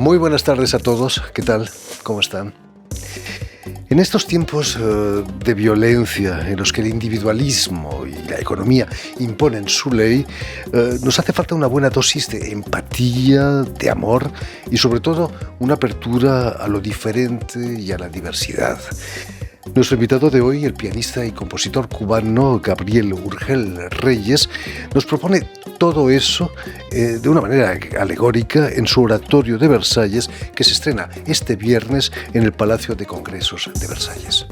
Muy buenas tardes a todos. ¿Qué tal? ¿Cómo están? En estos tiempos de violencia en los que el individualismo y la economía imponen su ley, nos hace falta una buena dosis de empatía, de amor y sobre todo una apertura a lo diferente y a la diversidad. Nuestro invitado de hoy, el pianista y compositor cubano Gabriel Urgel Reyes, nos propone todo eso de una manera alegórica en su oratorio de Versalles, que se estrena este viernes en el Palacio de Congresos de Versalles.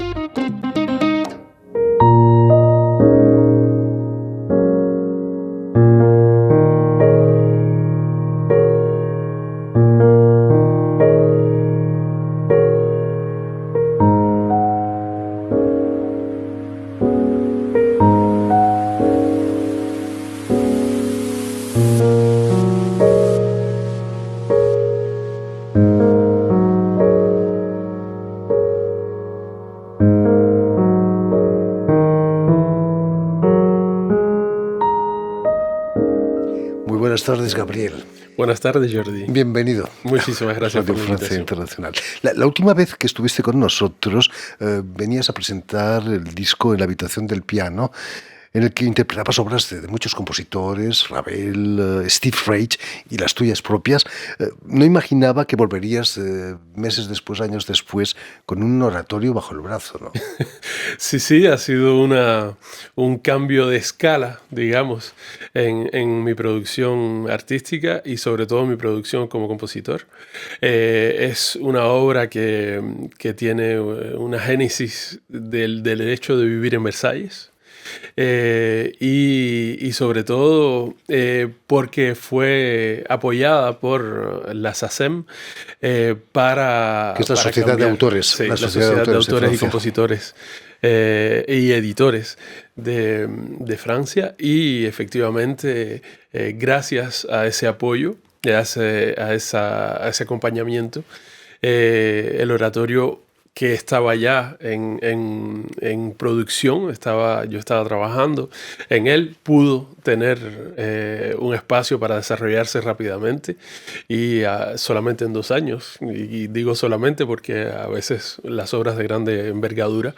Buenas tardes, Gabriel. Buenas tardes, Jordi. Bienvenido. Muchísimas gracias por la Francia invitación. Internacional. La última vez que estuviste con nosotros, venías a presentar el disco En la habitación del piano, en el que interpretabas obras de muchos compositores, Ravel, Steve Reich y las tuyas propias. No imaginaba que volverías meses después, años después, con un oratorio bajo el brazo, ¿no? Sí, ha sido un cambio de escala, digamos, en mi producción artística y sobre todo mi producción como compositor. Es una obra que tiene una génesis del hecho de vivir en Versalles. Y sobre todo porque fue apoyada por la SACEM para... Que es la para Sociedad cambiar. de Autores. Sí, la Sociedad de Autores y Compositores y Editores de Francia. Y efectivamente, gracias a ese apoyo, a ese acompañamiento, el oratorio que estaba ya en producción, yo estaba trabajando en él, pudo tener un espacio para desarrollarse rápidamente y solamente en 2 años, y digo solamente porque a veces las obras de grande envergadura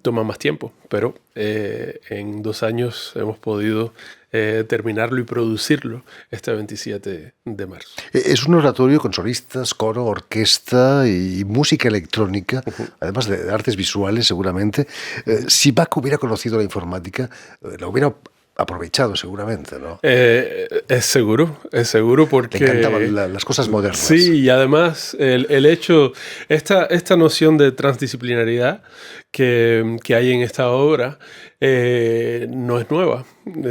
toman más tiempo, pero en 2 años hemos podido terminarlo y producirlo este 27 de marzo. Es un oratorio con solistas, coro, orquesta y música electrónica, además de artes visuales seguramente. Si Bach hubiera conocido la informática, la hubiera aprovechado seguramente, ¿no? Es seguro porque... Le encantaban las cosas modernas. Sí, y además el hecho, esta noción de transdisciplinaridad que hay en esta obra no es nueva.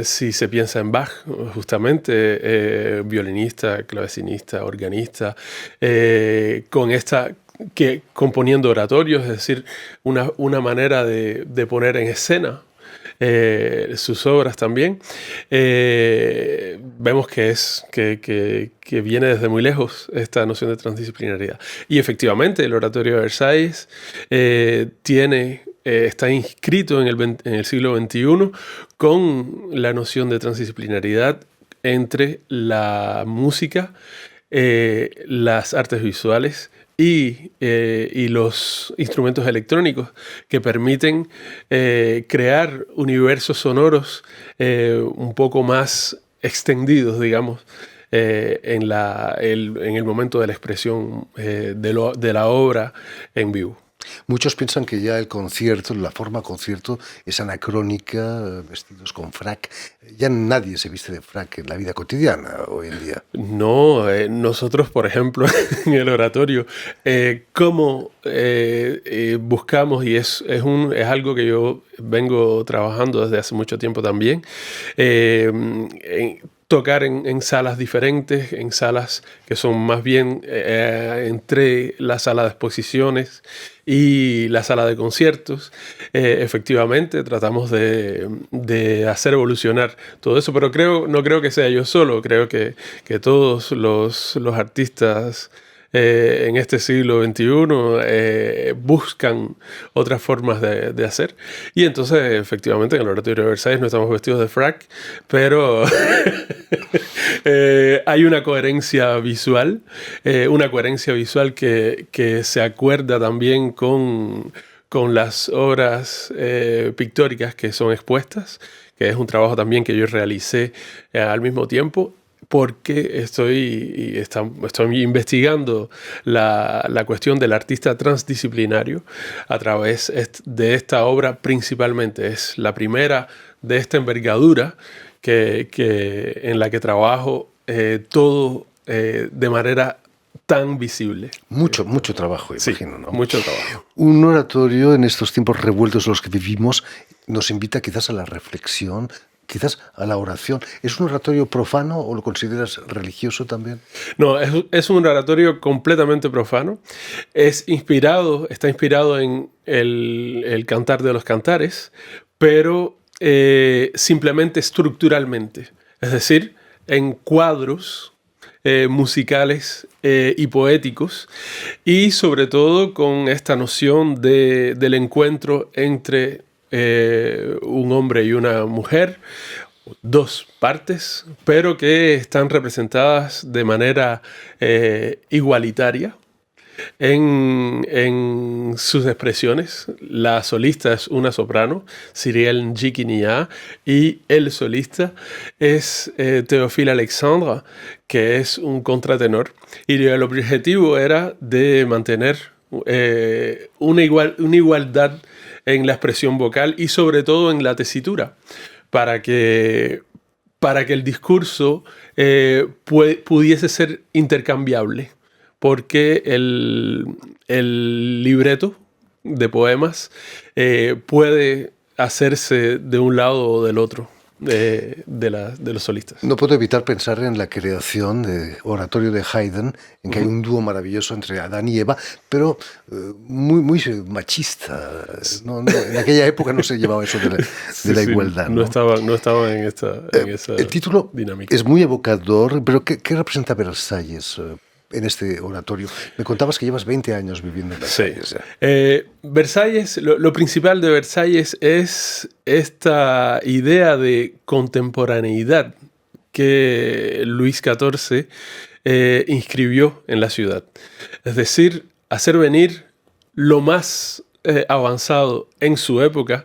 Si se piensa en Bach, justamente, violinista, clavecinista, organista, componiendo oratorios, es decir, una manera de poner en escena sus obras también, vemos que viene desde muy lejos esta noción de transdisciplinaridad. Y efectivamente, el oratorio de Versalles está inscrito en el siglo XXI con la noción de transdisciplinaridad entre la música, las artes visuales y los instrumentos electrónicos que permiten crear universos sonoros un poco más extendidos, digamos, en el momento de la expresión de la obra en vivo. Muchos piensan que ya el concierto, la forma concierto, es anacrónica, vestidos con frac. Ya nadie se viste de frac en la vida cotidiana hoy en día. No, nosotros, por ejemplo, en el oratorio, cómo buscamos, y es algo que yo vengo trabajando desde hace mucho tiempo también, tocar en salas diferentes, en salas que son más bien entre la sala de exposiciones y la sala de conciertos. Efectivamente, tratamos de hacer evolucionar todo eso, pero no creo que sea yo solo, creo que todos los artistas en este siglo XXI buscan otras formas de hacer. Y entonces, efectivamente, en el Oratorio de Versalles no estamos vestidos de frac, pero Hay una coherencia visual que se acuerda también con las obras pictóricas que son expuestas, que es un trabajo también que yo realicé al mismo tiempo, porque estoy investigando la cuestión del artista transdisciplinario a través de esta obra principalmente. Es la primera de esta envergadura en la que trabajo todo de manera tan visible. Mucho trabajo, imagino, sí, ¿no? Mucho trabajo. Un oratorio en estos tiempos revueltos en los que vivimos nos invita quizás a la reflexión, quizás a la oración. ¿Es un oratorio profano o lo consideras religioso también? No, es un oratorio completamente profano. Está inspirado en el Cantar de los Cantares, pero simplemente estructuralmente. Es decir, en cuadros musicales y poéticos, y sobre todo con esta noción del encuentro entre un hombre y una mujer, dos partes, pero que están representadas de manera igualitaria en sus expresiones. La solista es una soprano, Cyrielle Njiki-Nia, y el solista es Théophile Alexandre, que es un contratenor. Y el objetivo era de mantener una igualdad en la expresión vocal y sobre todo en la tesitura, para que el discurso pudiese ser intercambiable, porque el libreto de poemas puede hacerse de un lado o del otro de los solistas. No puedo evitar pensar en la creación de Oratorio de Haydn, en que hay un dúo maravilloso entre Adán y Eva, pero muy machista. En aquella época no se llevaba eso de la igualdad. No estaba en esa el título dinámica. Es muy evocador, pero ¿qué representa Versalles en este oratorio? Me contabas que llevas 20 años viviendo en Versalles. Sí. Versalles, lo principal de Versalles es esta idea de contemporaneidad que Luis XIV inscribió en la ciudad. Es decir, hacer venir lo más avanzado en su época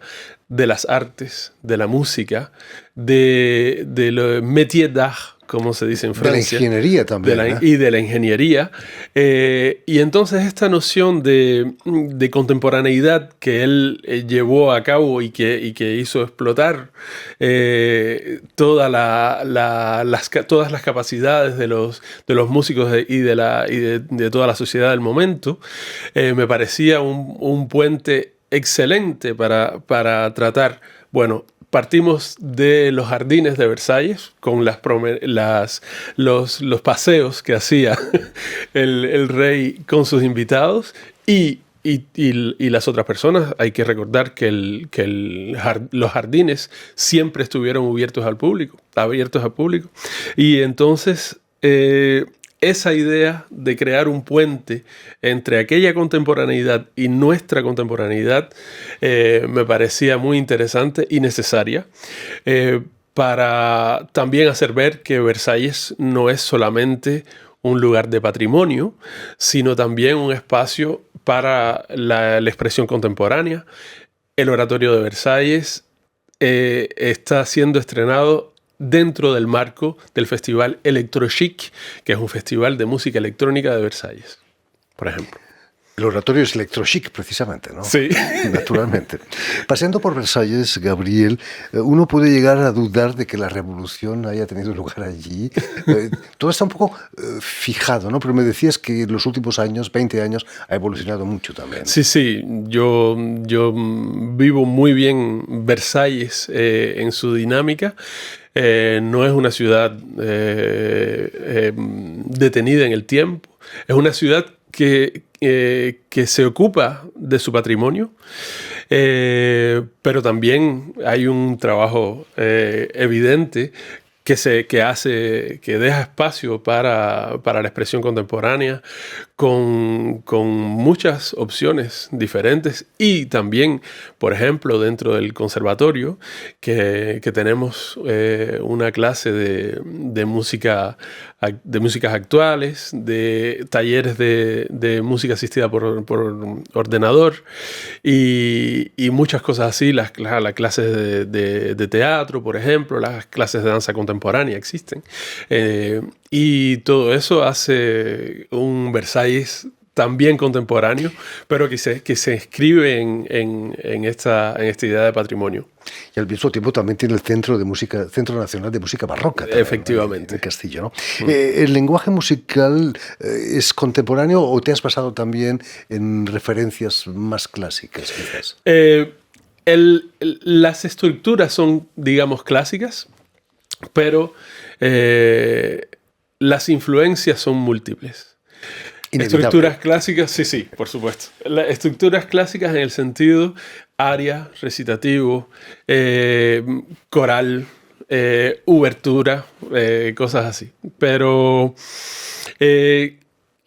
de las artes, de la música, de lo métier d'art, como se dice en Francia. De la ingeniería también. Y de la ingeniería. Y entonces esta noción de contemporaneidad que él llevó a cabo y que hizo explotar todas las capacidades de los músicos y de toda la sociedad del momento, me parecía un puente excelente para tratar, bueno, partimos de los jardines de Versalles con los paseos que hacía el rey con sus invitados y las otras personas. Hay que recordar que los jardines siempre estuvieron abiertos al público. Y entonces esa idea de crear un puente entre aquella contemporaneidad y nuestra contemporaneidad me parecía muy interesante y necesaria para también hacer ver que Versalles no es solamente un lugar de patrimonio, sino también un espacio para la expresión contemporánea. El Oratorio de Versalles está siendo estrenado dentro del marco del Festival Electrochic, que es un festival de música electrónica de Versalles, por ejemplo. El oratorio es electrochic, precisamente, ¿no? Sí. Naturalmente. Paseando por Versalles, Gabriel, uno puede llegar a dudar de que la revolución haya tenido lugar allí. Todo está un poco fijado, ¿no? Pero me decías que en los últimos años, 20 años, ha evolucionado mucho también. Sí. Yo vivo muy bien Versalles en su dinámica. No es una ciudad detenida en el tiempo. Es una ciudad que se ocupa de su patrimonio, pero también hay un trabajo evidente que deja espacio para la expresión contemporánea con muchas opciones diferentes, y también, por ejemplo, dentro del conservatorio que tenemos una clase de músicas actuales, de talleres de música asistida por ordenador y muchas cosas así, las clases de teatro, por ejemplo, las clases de danza contemporánea existen. Y todo eso hace un Versalles también contemporáneo, pero que se inscribe en esta idea de patrimonio. Y al mismo tiempo también tiene el Centro Nacional de Música Barroca. También, efectivamente. En Castillo, ¿no? ¿El lenguaje musical es contemporáneo o te has basado también en referencias más clásicas, quizás? Las estructuras son, digamos, clásicas, pero las influencias son múltiples. Estructuras clásicas, sí, por supuesto. Las estructuras clásicas en el sentido aria, recitativo, coral, ubertura, cosas así. Pero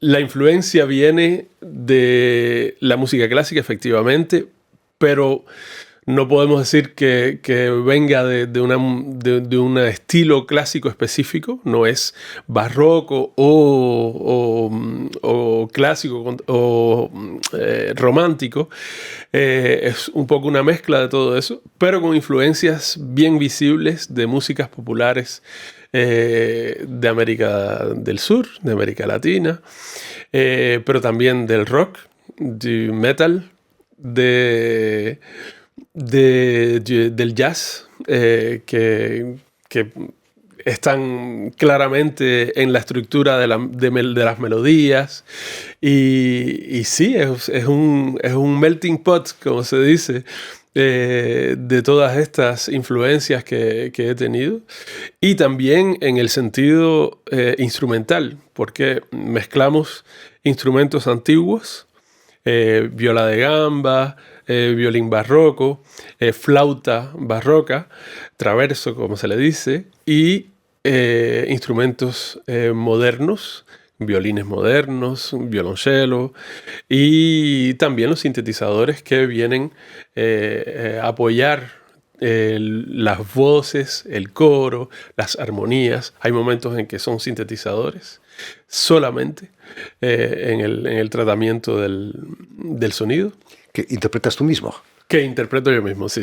la influencia viene de la música clásica, efectivamente, pero no podemos decir que venga de un estilo clásico específico. No es barroco o clásico o romántico. Es un poco una mezcla de todo eso, pero con influencias bien visibles de músicas populares de América del Sur, de América Latina, pero también del rock, del metal, del jazz, que están claramente en la estructura de las melodías. Y sí, es un melting pot, como se dice, de todas estas influencias que he tenido. Y también en el sentido instrumental, porque mezclamos instrumentos antiguos, viola de gamba, violín barroco, flauta barroca, traverso, como se le dice, y instrumentos modernos, violines modernos, violonchelo, y también los sintetizadores que vienen a apoyar las voces, el coro, las armonías. Hay momentos en que son sintetizadores solamente en el tratamiento del sonido. ¿Que interpretas tú mismo? Que interpreto yo mismo, sí.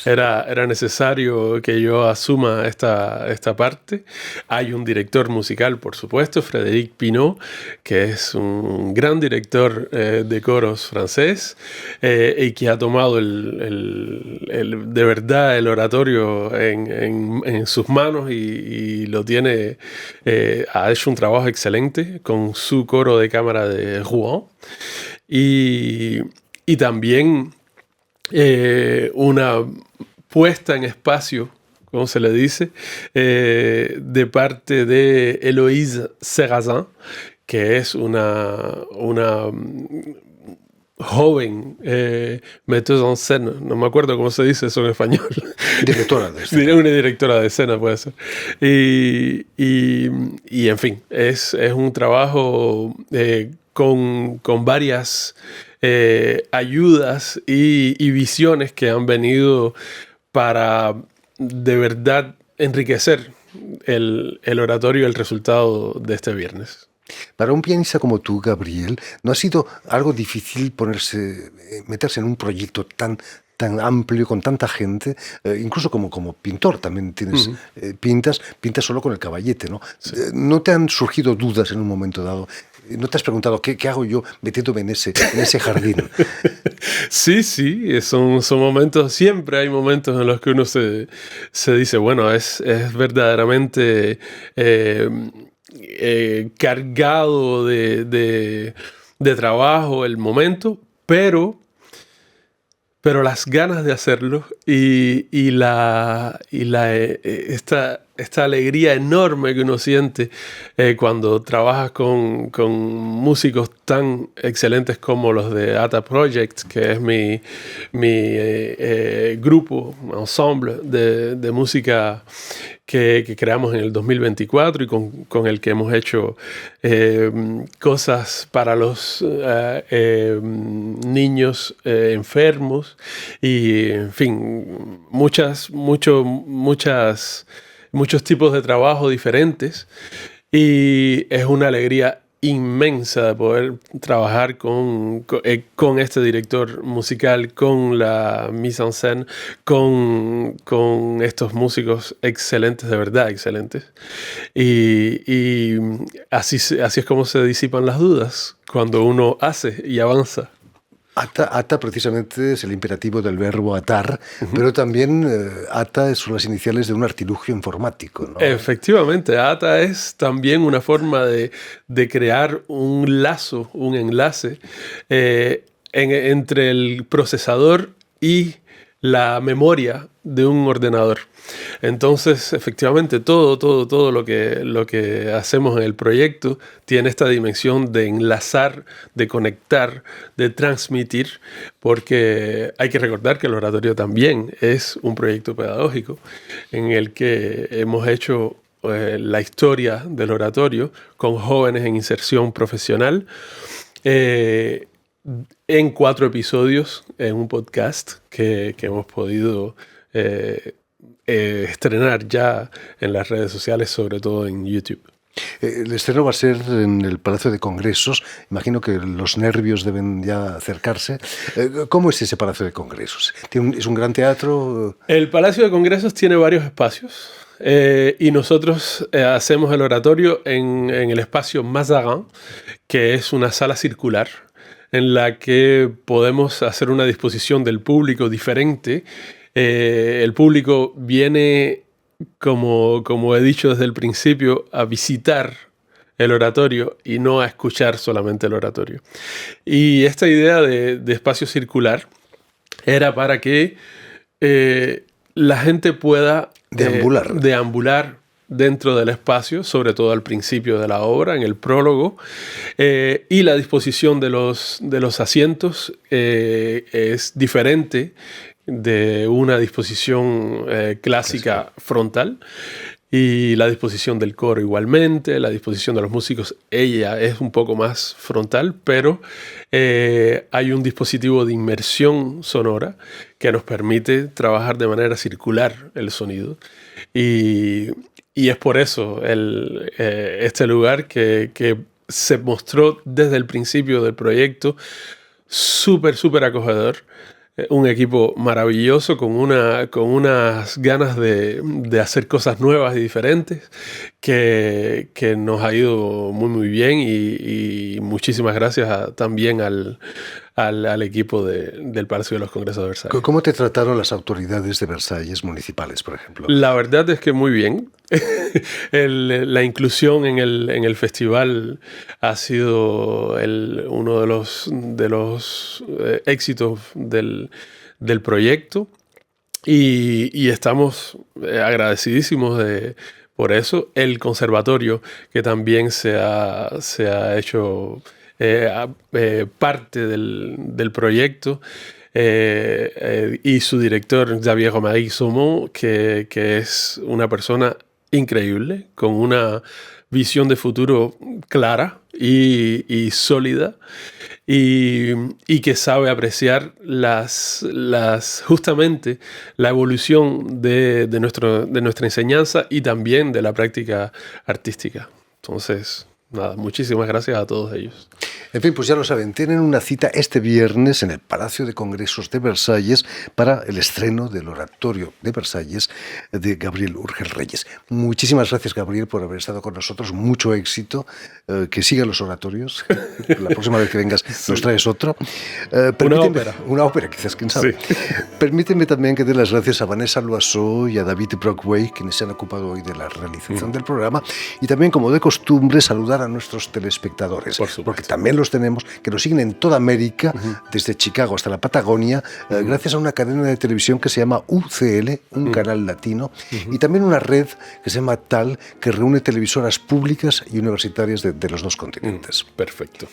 Era necesario que yo asuma esta parte. Hay un director musical, por supuesto, Frédéric Pinault, que es un gran director de coros francés y que ha tomado de verdad el oratorio en sus manos y lo tiene. Ha hecho un trabajo excelente con su coro de cámara de Rouen. Y también una puesta en espacio, como se le dice, de parte de Héloïse Sarrazin, que es una joven metteuse en scène, no me acuerdo cómo se dice eso en español. Directora de escena. Una directora de escena, puede ser. Y en fin, es un trabajo con varias ayudas y visiones que han venido para de verdad enriquecer el oratorio y el resultado de este viernes. Para un pianista como tú, Gabriel, ¿no ha sido algo difícil meterse en un proyecto tan amplio, con tanta gente? Incluso como pintor también tienes, pintas solo con el caballete, ¿no? Sí. ¿No te han surgido dudas en un momento dado? ¿No te has preguntado qué hago yo metiéndome en ese jardín? Sí, son momentos, siempre hay momentos en los que uno se dice, bueno, es verdaderamente cargado de trabajo el momento, pero pero las ganas de hacerlo y esta esta alegría enorme que uno siente cuando trabajas con músicos tan excelentes como los de ATA Project, que es mi grupo, ensemble de música que creamos en el 2024 y con el que hemos hecho cosas para los niños enfermos y, en fin, muchos tipos de trabajo diferentes. Y es una alegría inmensa de poder trabajar con este director musical, con la mise en scène, con estos músicos excelentes, de verdad excelentes. Y así es como se disipan las dudas cuando uno hace y avanza. ATA precisamente es el imperativo del verbo atar, pero también ATA son las iniciales de un artilugio informático, ¿no? Efectivamente, ATA es también una forma de crear un lazo, un enlace entre el procesador y la memoria de un ordenador. Entonces, efectivamente, todo lo que hacemos en el proyecto tiene esta dimensión de enlazar, de conectar, de transmitir, porque hay que recordar que el oratorio también es un proyecto pedagógico en el que hemos hecho la historia del oratorio con jóvenes en inserción profesional, en 4 episodios en un podcast que hemos podido estrenar ya en las redes sociales, sobre todo en YouTube. El estreno va a ser en el Palacio de Congresos. Imagino que los nervios deben ya acercarse. ¿Cómo es ese Palacio de Congresos? ¿Es un gran teatro? El Palacio de Congresos tiene varios espacios. Y nosotros hacemos el oratorio en el espacio Mazarin, que es una sala circular en la que podemos hacer una disposición del público diferente. El público viene, como he dicho desde el principio, a visitar el oratorio y no a escuchar solamente el oratorio. Y esta idea de espacio circular era para que la gente pueda deambular dentro del espacio, sobre todo al principio de la obra, en el prólogo, y la disposición de los asientos es diferente de una disposición clásica frontal, y la disposición del coro igualmente, la disposición de los músicos, ella es un poco más frontal, pero hay un dispositivo de inmersión sonora que nos permite trabajar de manera circular el sonido, y es por eso este lugar que se mostró desde el principio del proyecto súper acogedor. Un equipo maravilloso con unas ganas de hacer cosas nuevas y diferentes que nos ha ido muy bien, y muchísimas gracias también al equipo del Palacio de los Congresos de Versalles. ¿Cómo te trataron las autoridades de Versalles municipales, por ejemplo? La verdad es que muy bien. La inclusión en el festival ha sido uno de los éxitos del proyecto, y estamos agradecidísimos por eso. El conservatorio, que también se ha hecho parte del proyecto, y su director Xavier Romary Saumont, que es una persona increíble, con una visión de futuro clara y sólida, y que sabe apreciar justamente la evolución de nuestra enseñanza y también de la práctica artística. Entonces, nada, muchísimas gracias a todos ellos. En fin, pues ya lo saben, tienen una cita este viernes en el Palacio de Congresos de Versalles para el estreno del oratorio de Versalles de Gabriel Urgel Reyes. Muchísimas gracias, Gabriel, por haber estado con nosotros. Mucho éxito. Que sigan los oratorios. La próxima vez que vengas nos traes otro. Una ópera, quizás, quién sabe. Sí. Permíteme también que dé las gracias a Vanessa Loiseau y a David Brockway, quienes se han ocupado hoy de la realización del programa. Y también, como de costumbre, saludar saludar a nuestros telespectadores, porque también los tenemos, que nos siguen en toda América, desde Chicago hasta la Patagonia, gracias a una cadena de televisión que se llama UCL, un canal latino, y también una red que se llama TAL, que reúne televisoras públicas y universitarias de los dos continentes. Perfecto.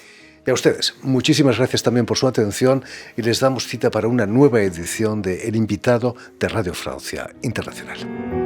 Y a ustedes, muchísimas gracias también por su atención y les damos cita para una nueva edición de El Invitado de Radio Francia Internacional.